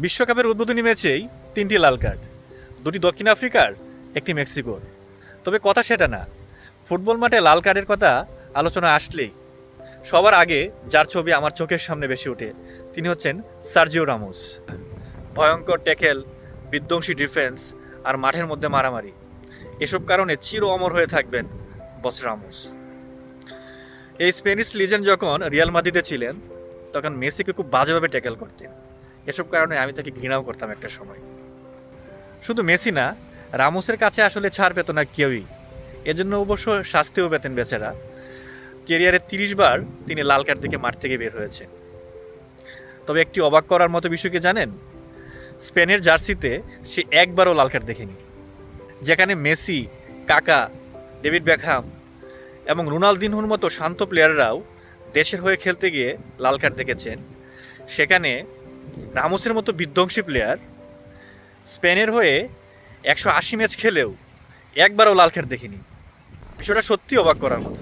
বিশ্বকাপের উদ্বোধনী ম্যাচেই 3টি লাল কার্ড, 2টি দক্ষিণ আফ্রিকার, 1টি মেক্সিকোর। তবে কথা সেটা না, ফুটবল মাঠে লাল কার্ডের কথা আলোচনা আসলেই সবার আগে যার ছবি আমার চোখের সামনে বেশি ওঠে তিনি হচ্ছেন সার্জিও রামোস। ভয়ঙ্কর ট্যাকেল, বিধ্বংসী ডিফেন্স আর মাঠের মধ্যে মারামারি, এসব কারণে চির অমর হয়ে থাকবেন বস রামোস। এই স্প্যানিশ লিজেন্ড যখন রিয়াল মাদ্রিদে ছিলেন তখন মেসিকে খুব বাজেভাবে ট্যাকেল করতেন। এসব কারণে আমি তাকে ঘৃণাও করতাম একটা সময়। শুধু মেসি না, রামোসের কাছে আসলে ছাড় পেত না কেউই। এজন্য অবশ্য শাস্তিও পেতেন বেচারা। কেরিয়ারে 30 বার তিনি লাল কার্ড দেখে মাঠ থেকে বের হয়েছেন। তবে একটি অবাক করার মতো বিষয় কি জানেন? স্পেনের জার্সিতে সে একবারও লাল কার্ড দেখেনি। যেখানে মেসি, কাকা, ডেভিড বেকহাম এবং রোনালদিনহোর মতো শান্ত প্লেয়াররাও দেশের হয়ে খেলতে গিয়ে লাল কার্ড দেখেছেন, সেখানে রামোসের মতো বিধ্বংসী প্লেয়ার স্পেনের হয়ে 180 ম্যাচ খেলেও একবারও লাল কার্ড দেখেনি। বিষয়টা সত্যি অবাক করার মতো।